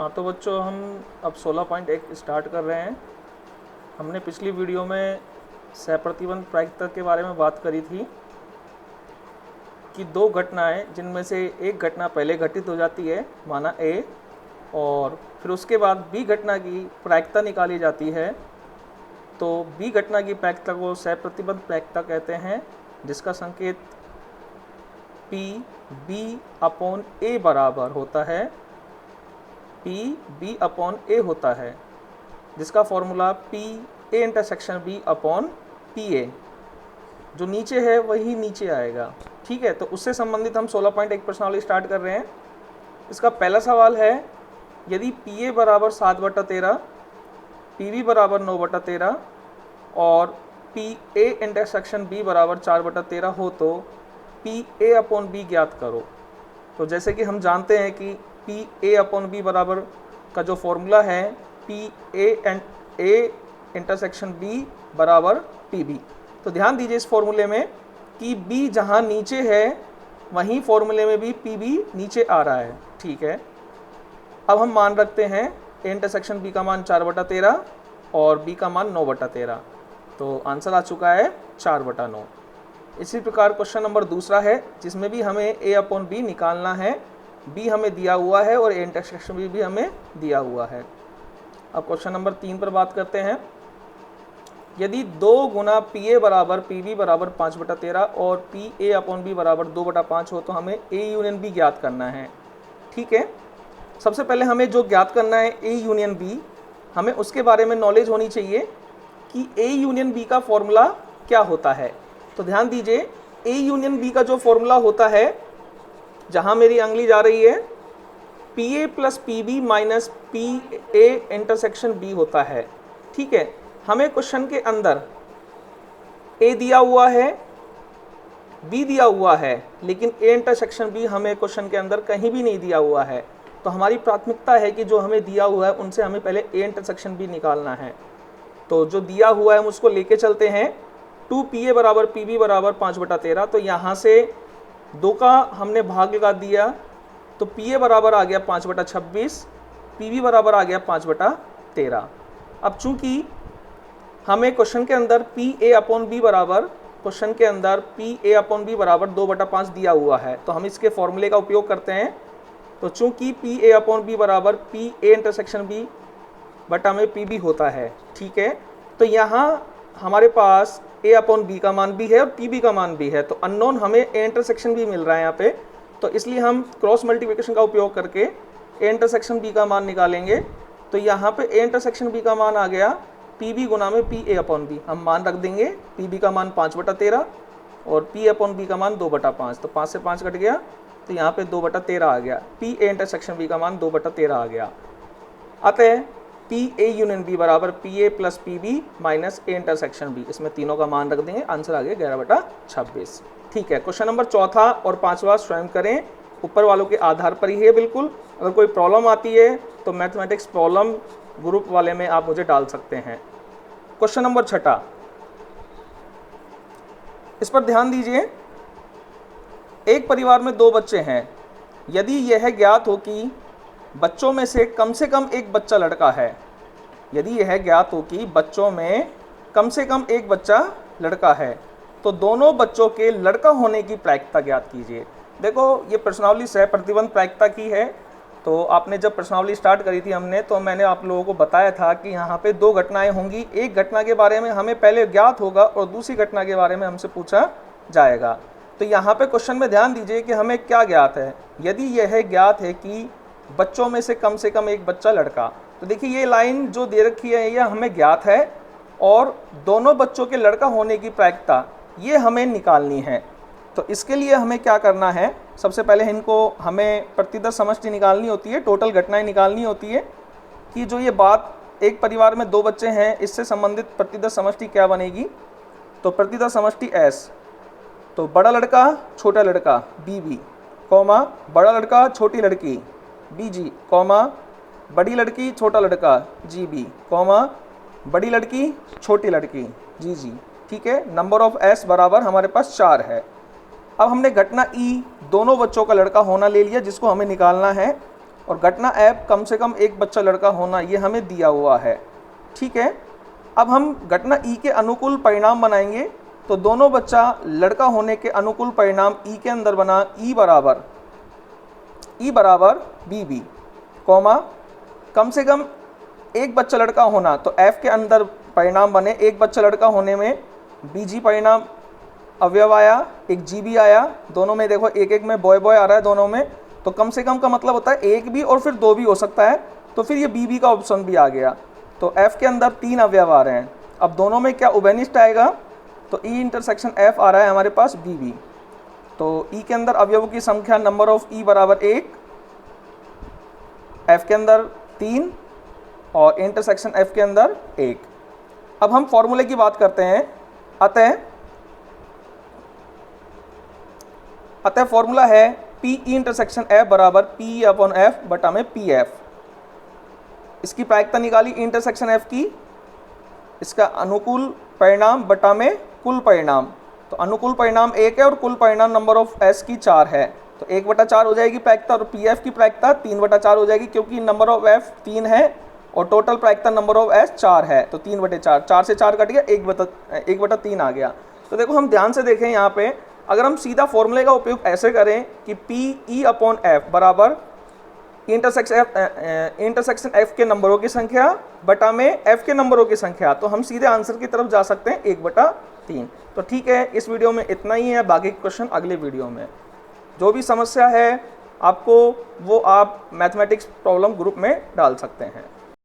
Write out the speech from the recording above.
हाँ तो बच्चों, हम अब 16.1 स्टार्ट कर रहे हैं। हमने पिछली वीडियो में सहप्रतिबंध प्रायिकता के बारे में बात करी थी कि दो घटनाएं, जिनमें से एक घटना पहले घटित हो जाती है माना ए, और फिर उसके बाद बी घटना की प्रायिकता निकाली जाती है। तो बी घटना की प्रायिकता को सहप्रतिबंध प्रायिकता कहते हैं, जिसका संकेत पी बी अपॉन ए बराबर होता है, पी बी अपॉन ए होता है, जिसका formula P A intersection B upon P A, जो नीचे है वही नीचे आएगा। ठीक है, तो उससे संबंधित हम 16.1 प्रश्नावली स्टार्ट कर रहे हैं। इसका पहला सवाल है, यदि पी ए बराबर 7/13, पी बी बराबर 9/13 और पी ए इंटरसेक्शन बी बराबर 4/13 हो तो पी ए अपॉन बी ज्ञात करो। तो जैसे कि हम जानते हैं कि पी ए अपॉन बी बराबर का जो फॉर्मूला है पी ए इंटरसेक्शन बी बराबर पी बी। तो ध्यान दीजिए इस फॉर्मूले में कि बी जहाँ नीचे है वहीं फॉर्मूले में भी पी बी नीचे आ रहा है। ठीक है, अब हम मान रखते हैं ए इंटरसेक्शन बी का मान 4/13 और बी का मान 9/13। तो आंसर आ चुका है 4/9। इसी प्रकार क्वेश्चन नंबर दूसरा है, जिसमें भी हमें ए अपॉन बी निकालना है। बी हमें दिया हुआ है और ए इंटरसेक्शन बी भी हमें दिया हुआ है। अब क्वेश्चन नंबर 3 पर बात करते हैं। यदि 2 गुना पी ए बराबर पी बी बराबर 5/13 और पी ए अपॉन बी बराबर 2/5 हो तो हमें ए यूनियन बी ज्ञात करना है। ठीक है, सबसे पहले हमें जो ज्ञात करना है ए यूनियन बी, हमें उसके बारे में नॉलेज होनी चाहिए कि ए यूनियन बी का फॉर्मूला क्या होता है। तो ध्यान दीजिए, ए यूनियन बी का जो फॉर्मूला होता है, जहां मेरी अंगुली जा रही है, P A plus P B minus P A intersection B होता है। ठीक है, हमें क्वेश्चन के अंदर ए दिया हुआ है, बी दिया हुआ है, लेकिन ए इंटरसेक्शन बी हमें क्वेश्चन के अंदर कहीं भी नहीं दिया हुआ है। तो हमारी प्राथमिकता है कि जो हमें दिया हुआ है उनसे हमें पहले ए इंटरसेक्शन बी निकालना है। तो जो दिया हुआ है हम उसको लेके चलते हैं। 2 पी ए बराबर पी बी बराबर 5/13। तो यहाँ से 2 का हमने भाग लगा दिया, तो पी ए बराबर आ गया 5/26, पी बी बराबर आ गया 5/13। अब चूंकि हमें क्वेश्चन के अंदर पी ए अपॉन बी बराबर, क्वेश्चन के अंदर पी ए अपॉन बी बराबर 2/5 दिया हुआ है, तो हम इसके फॉर्मूले का उपयोग करते हैं। तो चूंकि पी ए अपॉन बी बराबर पी ए इंटरसेक्शन बी बटा में पी बी होता है। ठीक है, तो यहाँ हमारे पास ए अपॉन बी का मान भी है और पी बी का मान भी है, तो अननोन हमें ए इंटरसेक्शन भी मिल रहा है यहाँ पे। तो इसलिए हम क्रॉस मल्टीप्लिकेशन का उपयोग करके ए इंटरसेक्शन बी का मान निकालेंगे। तो यहाँ पे ए इंटरसेक्शन बी का मान आ गया पी बी गुना में पी ए अपॉन बी। हम मान रख देंगे, पी बी का मान 5/13 और पी अपॉन बी का मान 2/5। तो 5 से 5 कट गया, तो यहाँ पे 2/13 आ गया। पी ए इंटरसेक्शन बी का मान 2/13 आ गया। अतः पी ए यूनियन बी बराबर P A plus P B minus A intersection B, इसमें तीनों का मान रख देंगे। आंसर आ गया 11/26। ठीक है, क्वेश्चन नंबर चौथा और पांचवा स्वयं करें, ऊपर वालों के आधार पर ही है बिल्कुल। अगर कोई प्रॉब्लम आती है तो मैथमेटिक्स प्रॉब्लम ग्रुप वाले में आप मुझे डाल सकते हैं। क्वेश्चन नंबर 6, इस पर ध्यान दीजिए। एक परिवार में 2 बच्चे हैं। यदि यह ज्ञात हो कि बच्चों में से कम एक बच्चा लड़का है, यदि यह ज्ञात हो कि बच्चों में कम से कम एक बच्चा लड़का है, तो दोनों बच्चों के लड़का होने की प्रायिकता ज्ञात कीजिए। देखो, ये प्रश्नावली सहप्रतिबंध प्रायिकता की है। तो आपने जब प्रश्नावली स्टार्ट करी थी हमने, तो मैंने आप लोगों को बताया था कि यहाँ पे 2 घटनाएं होंगी। एक घटना के बारे में हमें पहले ज्ञात होगा और दूसरी घटना के बारे में हमसे पूछा जाएगा। तो यहाँ पे क्वेश्चन में ध्यान दीजिए कि हमें क्या ज्ञात है। यदि यह ज्ञात है कि बच्चों में से कम एक बच्चा लड़का, तो देखिए ये लाइन जो दे रखी है यह हमें ज्ञात है, और दोनों बच्चों के लड़का होने की प्रायिकता ये हमें निकालनी है। तो इसके लिए हमें क्या करना है, सबसे पहले इनको हमें प्रतिदर समष्टि निकालनी होती है, टोटल घटनाएं निकालनी होती है कि जो ये बात, एक परिवार में 2 बच्चे हैं, इससे संबंधित प्रतिदर समष्टि क्या बनेगी। तो प्रतिदर समष्टि एस, तो बड़ा लड़का छोटा लड़का बी बी, कॉमा बड़ा लड़का छोटी लड़की बी जी, कॉमा बड़ी लड़की छोटा लड़का जी बी, कॉमा बड़ी लड़की छोटी लड़की जी जी। ठीक है, नंबर ऑफ एस बराबर हमारे पास 4 है। अब हमने घटना ई, दोनों बच्चों का लड़का होना ले लिया, जिसको हमें निकालना है। और घटना F कम से कम एक बच्चा लड़का होना, ये हमें दिया हुआ है। ठीक है, अब हम घटना E के अनुकूल परिणाम बनाएंगे। तो दोनों बच्चा लड़का होने के अनुकूल परिणाम E के अंदर बना E बराबर BB, कॉमा कम से कम एक बच्चा लड़का होना, तो F के अंदर परिणाम बने एक बच्चा लड़का होने में BG परिणाम अवयव आया, एक GB आया, दोनों में देखो एक एक में बॉय आ रहा है दोनों में, तो कम से कम का मतलब होता है एक भी और फिर दो भी हो सकता है, तो फिर ये BB का ऑप्शन भी आ गया। तो F के अंदर 3 अवयव आ रहे हैं। अब दोनों में क्या उभयनिष्ठ आएगा, तो E इंटरसेक्शन F आ रहा है हमारे पास BB। तो E के अंदर अवयवों की संख्या नंबर ऑफ E बराबर 1, F के अंदर 3 और इंटरसेक्शन F के अंदर 1। अब हम फॉर्मूले की बात करते हैं। अतः फॉर्मूला है P E इंटरसेक्शन F बराबर P अपॉन F बटा में PF। इसकी प्रायिकता निकाली इंटरसेक्शन F की, इसका अनुकूल परिणाम बटा में कुल परिणाम। तो अनुकूल परिणाम 1 है और कुल परिणाम नंबर ऑफ S की 4 है, तो 1/4 हो जाएगी प्रायिकता, और PF की प्रायिकता 3/4 हो जाएगी, क्योंकि नंबर ऑफ F 3 है और टोटल प्रायिकता नंबर ऑफ S 4 है। तो 3/4, 4 से 4 कट गया, 1/3 आ गया। तो देखो हम ध्यान से देखें यहाँ पे, अगर हम सीधा फॉर्मूले का उपयोग ऐसे करें कि PE अपॉन F बराबर इंटरसेक्शन F के नंबरों की संख्या बटा में F के नंबरों की संख्या, तो हम सीधे आंसर की तरफ जा सकते हैं 1/3। तो ठीक है, इस वीडियो में इतना ही है, बाकी क्वेश्चन अगले वीडियो में। जो भी समस्या है आपको, वो आप मैथमेटिक्स प्रॉब्लम ग्रुप में डाल सकते हैं।